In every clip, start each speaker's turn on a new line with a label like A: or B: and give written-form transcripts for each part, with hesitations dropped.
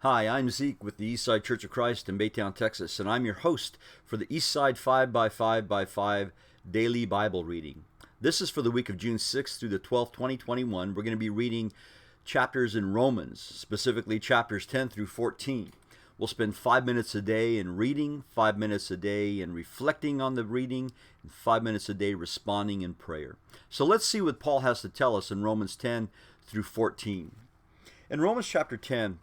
A: Hi, I'm Zeke with the Eastside Church of Christ in Baytown, Texas, and I'm your host for the Eastside 5x5x5 daily Bible reading. This is for the week of June 6th through the 12th, 2021. We're going to be reading chapters in Romans, specifically chapters 10 through 14. We'll spend 5 minutes a day in reading, 5 minutes a day in reflecting on the reading, and 5 minutes a day responding in prayer. So let's see what Paul has to tell us in Romans 10 through 14. In Romans chapter 10,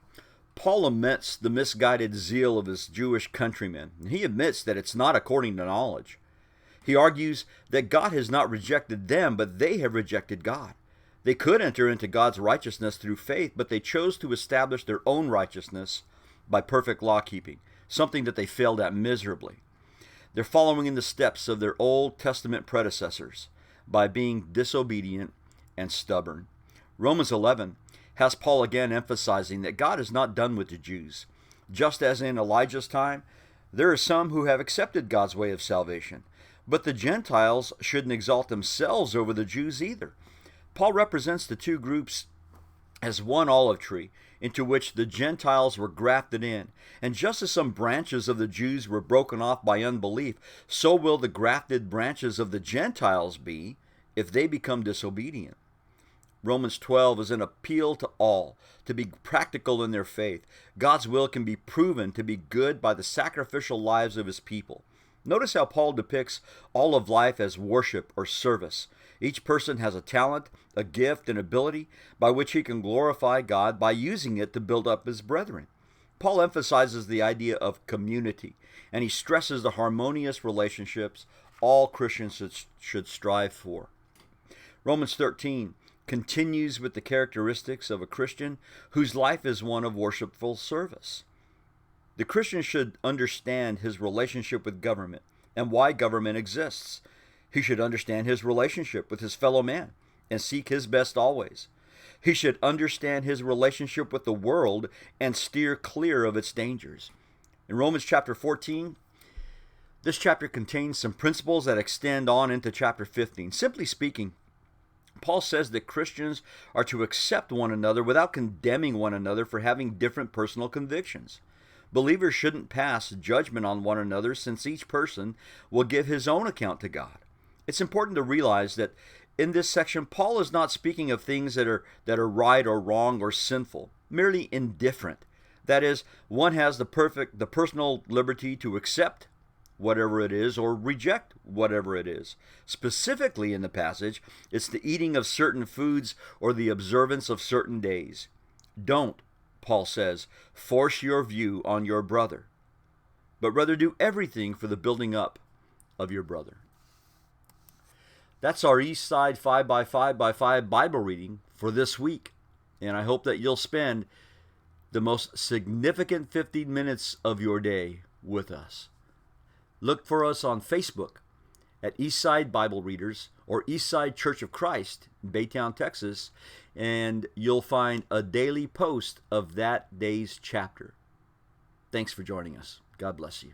A: Paul laments the misguided zeal of his Jewish countrymen. He admits that it's not according to knowledge. He argues that God has not rejected them, but they have rejected God. They could enter into God's righteousness through faith, but they chose to establish their own righteousness by perfect law-keeping, something that they failed at miserably. They're following in the steps of their Old Testament predecessors by being disobedient and stubborn. Romans 11 has Paul again emphasizing that God is not done with the Jews. Just as in Elijah's time, there are some who have accepted God's way of salvation, but the Gentiles shouldn't exalt themselves over the Jews either. Paul represents the two groups as one olive tree into which the Gentiles were grafted in. And just as some branches of the Jews were broken off by unbelief, so will the grafted branches of the Gentiles be if they become disobedient. Romans 12 is an appeal to all to be practical in their faith. God's will can be proven to be good by the sacrificial lives of his people. Notice how Paul depicts all of life as worship or service. Each person has a talent, a gift, an ability by which he can glorify God by using it to build up his brethren. Paul emphasizes the idea of community, and he stresses the harmonious relationships all Christians should strive for. Romans 13 continues with the characteristics of a Christian whose life is one of worshipful service. The Christian should understand his relationship with government and why government exists. He should understand his relationship with his fellow man and seek his best always. He should understand his relationship with the world and steer clear of its dangers. In Romans chapter 14, this chapter contains some principles that extend on into chapter 15. Simply speaking, Paul says that Christians are to accept one another without condemning one another for having different personal convictions. Believers shouldn't pass judgment on one another since each person will give his own account to God. It's important to realize that in this section, Paul is not speaking of things that are right or wrong or sinful, merely indifferent. That is, one has the personal liberty to accept whatever it is or reject whatever it is. Specifically in the passage, it's the eating of certain foods or the observance of certain days. Don't, Paul says, force your view on your brother, but rather do everything for the building up of your brother. That's our Eastside 5x5x5 Bible reading for this week, and I hope that you'll spend the most significant 15 minutes of your day with us. Look for us on Facebook at Eastside Bible Readers or Eastside Church of Christ in Baytown, Texas, and you'll find a daily post of that day's chapter. Thanks for joining us. God bless you.